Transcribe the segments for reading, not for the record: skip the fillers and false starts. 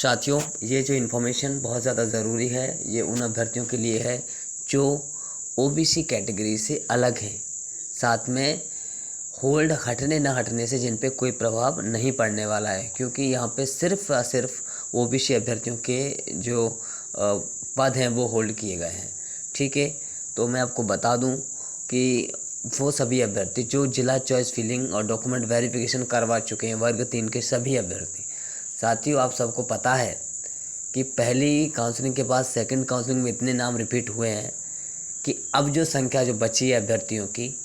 साथियों, ये जो इन्फॉर्मेशन बहुत ज़्यादा ज़रूरी है, ये उन अभ्यर्थियों के लिए है जो ओबीसी कैटेगरी से अलग हैं, साथ में होल्ड हटने न हटने से जिन पे कोई प्रभाव नहीं पड़ने वाला है, क्योंकि यहाँ पे सिर्फ़ और सिर्फ ओबीसी अभ्यर्थियों के जो पद हैं वो होल्ड किए गए हैं। ठीक है, तो मैं आपको बता दूं कि वो सभी अभ्यर्थी जो जिला चॉइस फिलिंग और डॉक्यूमेंट वेरिफिकेशन करवा चुके हैं, वर्ग 3 के सभी अभ्यर्थी। साथियों, आप सबको पता है कि पहली काउंसलिंग के बाद सेकंड काउंसलिंग में इतने नाम रिपीट हुए हैं कि अब जो संख्या जो बची है अभ्यर्थियों की,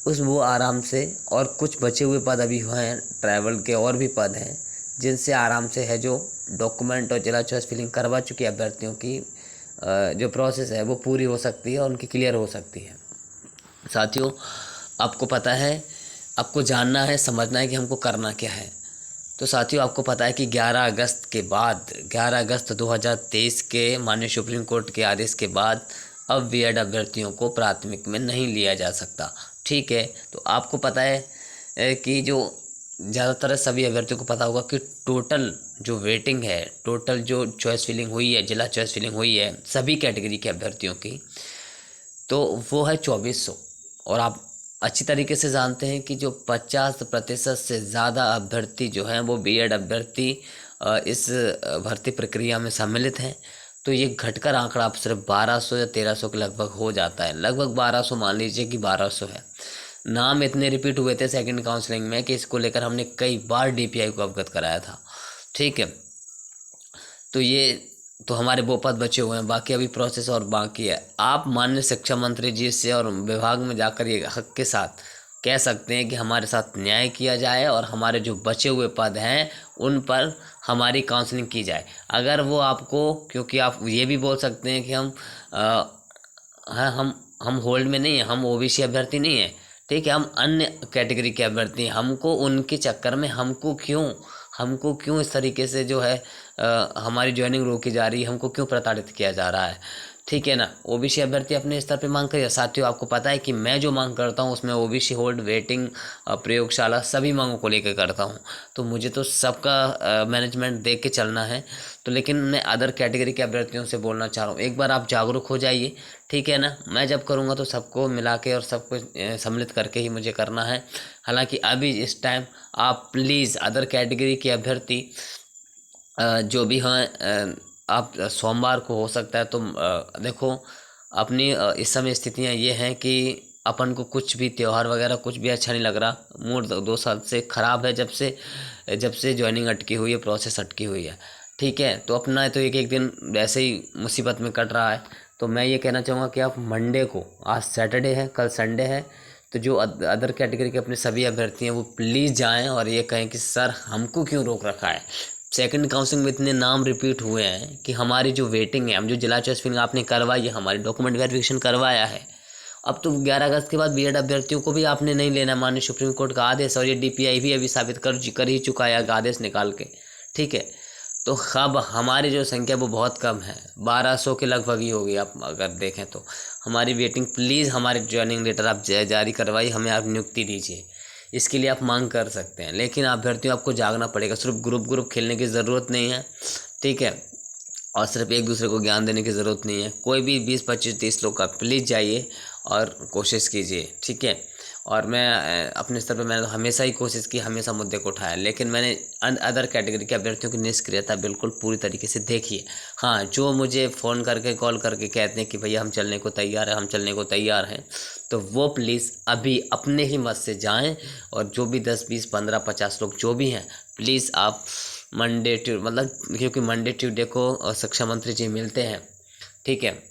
वो आराम से, और कुछ बचे हुए पद अभी हैं, ट्रैवल के और भी पद हैं जिनसे आराम से है जो डॉक्यूमेंट और जिला चॉइस फिलिंग करवा चुके अभ्यर्थियों की जो प्रोसेस है वो पूरी हो सकती है और उनकी क्लियर हो सकती है। साथियों, आपको पता है, आपको जानना है, समझना है कि हमको करना क्या है। तो साथियों, आपको पता है कि 11 अगस्त 2023 के माननीय सुप्रीम कोर्ट के आदेश के बाद अब बीएड अभ्यर्थियों को प्राथमिक में नहीं लिया जा सकता। ठीक है, तो आपको पता है कि जो ज़्यादातर सभी अभ्यर्थियों को पता होगा कि टोटल जो वेटिंग है, टोटल जो चॉइस फिलिंग हुई है, जिला चॉइस फिलिंग हुई है सभी कैटेगरी के अभ्यर्थियों की, तो वो है 2400। और आप अच्छी तरीके से जानते हैं कि जो 50% से ज़्यादा अभ्यर्थी जो हैं वो बीएड अभ्यर्थी इस भर्ती प्रक्रिया में सम्मिलित हैं। तो ये घटकर आंकड़ा आप सिर्फ 1200 या 1300 के लगभग हो जाता है। लगभग 1200, मान लीजिए कि 1200 है। नाम इतने रिपीट हुए थे सेकंड काउंसलिंग में कि इसको लेकर हमने कई बार डीपीआई को अवगत कराया था। ठीक है, तो ये तो हमारे वो पद बचे हुए हैं, बाकी अभी प्रोसेस और बाकी है। आप माननीय शिक्षा मंत्री जी से और विभाग में जाकर ये हक के साथ कह सकते हैं कि हमारे साथ न्याय किया जाए और हमारे जो बचे हुए पद हैं उन पर हमारी काउंसलिंग की जाए। अगर वो आपको, क्योंकि आप ये भी बोल सकते हैं कि हम होल्ड में नहीं है, हम ओबीसी अभ्यर्थी नहीं है। ठीक है, हम अन्य कैटेगरी के अभ्यर्थी हैं। हमको उनके चक्कर में हमको क्यों इस तरीके से जो है हमारी ज्वाइनिंग रोकी जा रही है, हमको क्यों प्रताड़ित किया जा रहा है। ठीक है ना, ओबीसी अभ्यर्थी अपने स्तर पे मांग करिए। साथियों, आपको पता है कि मैं जो मांग करता हूँ उसमें ओबीसी होल्ड, वेटिंग, प्रयोगशाला सभी मांगों को लेकर करता हूँ। तो मुझे तो सबका मैनेजमेंट देख के चलना है। तो लेकिन मैं अदर कैटेगरी के अभ्यर्थियों से बोलना चाह रहा हूँ, एक बार आप जागरूक हो जाइए। ठीक है ना, मैं जब करूँगा तो सबको मिला के और सबको सम्मिलित करके ही मुझे करना है। हालांकि अभी इस टाइम आप प्लीज़ अदर कैटेगरी के अभ्यर्थी जो भी हैं, आप सोमवार को हो सकता है तो देखो, अपनी इस समय स्थितियाँ ये हैं कि अपन को कुछ भी त्यौहार वगैरह कुछ भी अच्छा नहीं लग रहा। मूड 2 साल से ख़राब है, जब से ज्वाइनिंग अटकी हुई है, प्रोसेस अटकी हुई है। ठीक है, तो अपना तो एक एक दिन वैसे ही मुसीबत में कट रहा है। तो मैं ये कहना चाहूँगा कि आप मंडे को, आज सैटरडे है, कल संडे है, तो जो अदर कैटेगरी के अपने सभी अभ्यर्थी हैं वो प्लीज़ जाएं और ये कहें कि सर हमको क्यों रोक रखा है। सेकंड काउंसलिंग में इतने नाम रिपीट हुए हैं कि हमारी जो वेटिंग है, हम जो जिला चॉइस फिलिंग आपने करवाई है, हमारी डॉक्यूमेंट वेरिफिकेशन करवाया है, अब तो 11 अगस्त के बाद बीएड अभ्यर्थियों को भी आपने नहीं लेना, माननीय सुप्रीम कोर्ट का आदेश, और ये डीपीआई भी अभी साबित कर ही चुका है आदेश निकाल के। ठीक है, तो अब हमारी जो संख्या वो बहुत कम है, 1200 के लगभग ही होगी। आप अगर देखें तो हमारी वेटिंग, प्लीज़ हमारे ज्वाइनिंग लेटर आप जारी करवाइए, हमें आप नियुक्ति दीजिए। इसके लिए आप मांग कर सकते हैं, लेकिन अभ्यर्थियों आपको जागना पड़ेगा। सिर्फ ग्रुप खेलने की ज़रूरत नहीं है। ठीक है, और सिर्फ एक दूसरे को ज्ञान देने की ज़रूरत नहीं है। कोई भी 20, 25, 30 लोग का प्लीज़ जाइए और कोशिश कीजिए। ठीक है, और मैं अपने स्तर पर मैंने हमेशा ही कोशिश की, हमेशा मुद्दे को उठाया, लेकिन मैंने अदर कैटेगरी के अभ्यर्थियों की निष्क्रियता बिल्कुल पूरी तरीके से देखी है। हाँ, जो मुझे फ़ोन करके, कॉल करके कहते हैं कि भैया हम चलने को तैयार हैं, हम चलने को तैयार हैं, तो वो प्लीज़ अभी अपने ही मत से जाएं। और जो भी 10, 20, 15, 50 लोग जो भी हैं, प्लीज़ आप मंडे मतलब, क्योंकि मंडे ट्यूसडे को शिक्षा मंत्री जी मिलते हैं। ठीक है,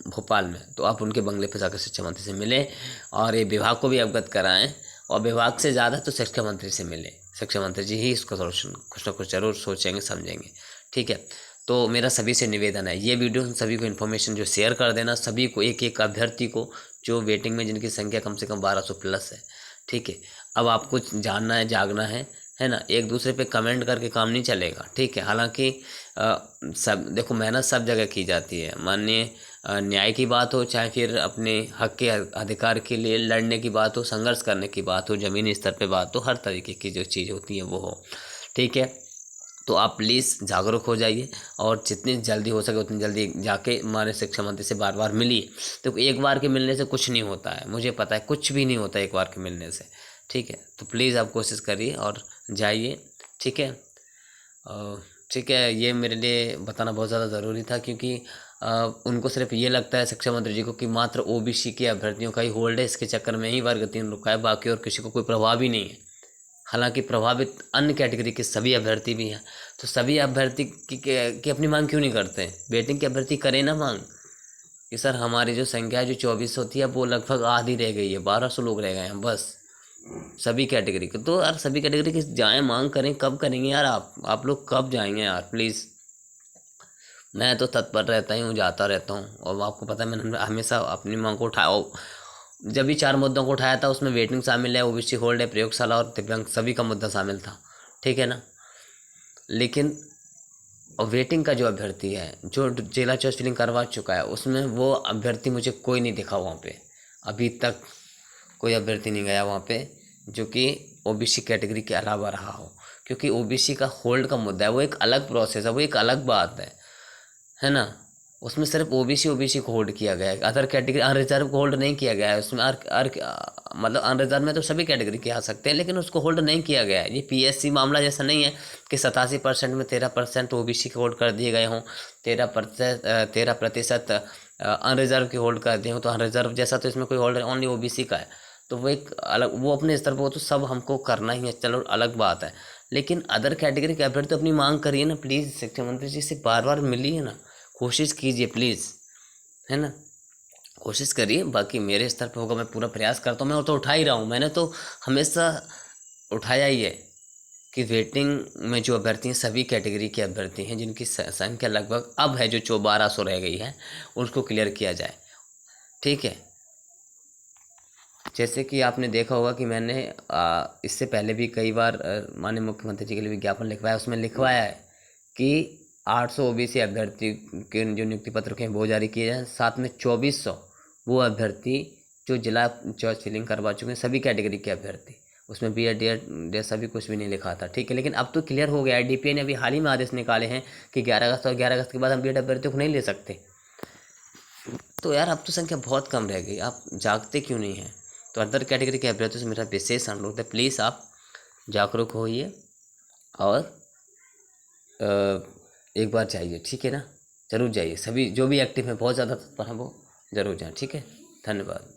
भोपाल में, तो आप उनके बंगले पर जाकर शिक्षा मंत्री से मिलें और ये विभाग को भी अवगत कराएं, और विभाग से ज़्यादा तो शिक्षा मंत्री से मिलें। शिक्षा मंत्री जी ही इसका सॉल्यूशन कुछ ना कुछ ज़रूर सोचेंगे, समझेंगे। ठीक है, तो मेरा सभी से निवेदन है, ये वीडियो सभी को इन्फॉर्मेशन जो शेयर कर देना, सभी को, एक एक अभ्यर्थी को जो वेटिंग में, जिनकी संख्या कम से कम 1200 प्लस है। ठीक है, अब आपको जानना है, जागना है ना। एक दूसरे पे कमेंट करके काम नहीं चलेगा। ठीक है, हालांकि सब देखो, मेहनत सब जगह की जाती है। माननीय न्याय की बात हो, चाहे फिर अपने हक के अधिकार के लिए लड़ने की बात हो, संघर्ष करने की बात हो, ज़मीनी स्तर पे बात हो, हर तरीके की जो चीज़ होती है वो हो। ठीक है, तो आप प्लीज़ जागरूक हो जाइए और जितनी जल्दी हो सके उतनी जल्दी जाके हमारे शिक्षा मंत्री से बार बार मिलिए। तो एक बार के मिलने से कुछ नहीं होता है, मुझे पता है कुछ भी नहीं होता एक बार के मिलने से, ठीक है। तो प्लीज़ आप कोशिश करिए और जाइए, ठीक है। ठीक है, ये मेरे लिए बताना बहुत ज़्यादा ज़रूरी था, क्योंकि उनको सिर्फ ये लगता है शिक्षा मंत्री जी को कि मात्र ओबीसी के अभ्यर्थियों का ही होल्ड है, इसके चक्कर में ही वर्ग 3 रुका है, बाकी और किसी को कोई प्रभाव ही नहीं है। हालांकि प्रभावित अन्य कैटेगरी के सभी अभ्यर्थी भी हैं। तो सभी अभ्यर्थी की अपनी मांग क्यों नहीं करते हैं? वेटिंग के अभ्यर्थी करें ना मांग कि सर हमारी जो संख्या है जो 2400 थी, अब वो लगभग आधी रह गई है, 1200 लोग रह गए हैं बस सभी कैटेगरी के। तो यार सभी कैटेगरी की जाएँ मांग करें, कब करेंगे यार आप लोग कब जाएंगे यार प्लीज़। मैं तो तत्पर रहता ही हूँ, जाता रहता हूँ, और आपको पता है मैंने हमेशा अपनी मांग को उठाया। जब भी 4 मुद्दों को उठाया था उसमें वेटिंग शामिल है, ओबीसी होल्ड है, प्रयोगशाला और दिव्यांग सभी का मुद्दा शामिल था, ठीक है ना। लेकिन वेटिंग का जो अभ्यर्थी है जो जिला चॉइस फिलिंग करवा चुका है, उसमें वो अभ्यर्थी मुझे कोई नहीं दिखा वहाँ पे। अभी तक कोई अभ्यर्थी नहीं गया वहाँ पे जो कि ओबीसी कैटेगरी के अलावा रहा हो, क्योंकि ओबीसी का होल्ड का मुद्दा है, वो एक अलग प्रोसेस है, वो एक अलग बात है ना। उसमें सिर्फ ओबीसी को होल्ड किया गया है, अदर कैटेगरी अनरिजर्व को होल्ड नहीं किया गया है। उसमें मतलब अनरिजर्व में तो सभी कैटेगरी के आ सकते हैं, लेकिन उसको होल्ड नहीं किया गया है। ये पीएससी मामला जैसा नहीं है कि 87% में 13% ओबीसी के होल्ड कर दिए गए हों, 13% अनरिजर्व के होल्ड कर दिए हों। तो अनरिजर्व जैसा तो इसमें कोई होल्ड ओनली ओबीसी का है, तो वो एक अलग, वो अपने स्तर पर, वो तो सब हमको करना ही है, चलो अलग बात है। लेकिन अदर कैटेगरी के अभ्यर्थी तो अपनी मांग करिए ना प्लीज़, शिक्षा मंत्री जी से बार बार मिलिए ना, कोशिश कीजिए प्लीज़, है ना। कोशिश करिए, बाकी मेरे स्तर पे होगा मैं पूरा प्रयास करता हूँ। मैं तो उठा ही रहा हूँ, मैंने तो हमेशा उठाया ही है कि वेटिंग में जो अभ्यर्थी हैं सभी कैटेगरी के अभ्यर्थी हैं जिनकी संख्या लगभग अब है जो 1200 रह गई है, उसको क्लियर किया जाए, ठीक है। जैसे कि आपने देखा होगा कि मैंने इससे पहले भी कई बार माननीय मुख्यमंत्री जी के लिए विज्ञापन लिखवाया, उसमें लिखवाया है कि 800 ओबीसी अभ्यर्थी के जो नियुक्ति पत्र हैं वो जारी किए जाएँ, साथ में 2400 वो अभ्यर्थी जो जिला चॉइस फिलिंग करवा चुके हैं, सभी कैटेगरी के अभ्यर्थी। उसमें बीएड डीएड जैसा भी कुछ भी नहीं लिखा था, ठीक है। लेकिन अब तो क्लियर हो गया है, डीपीए ने अभी हाल ही में आदेश निकाले हैं कि 11 अगस्त और 11 अगस्त के बाद हम बीएड अभ्यर्थियों को नहीं ले सकते। तो यार अब तो संख्या बहुत कम रह गई, आप जागते क्यों नहीं हैं? तो अदर कैटेगरी के अभ्यर्थियों से मेरा विशेष अनुरोध है, प्लीज़ आप जागरूक होइए और एक बार जाइए, ठीक है ना। ज़रूर जाइए, सभी जो भी एक्टिव हैं बहुत ज़्यादा तत्पर हैं वो ज़रूर जाएँ, ठीक है। धन्यवाद।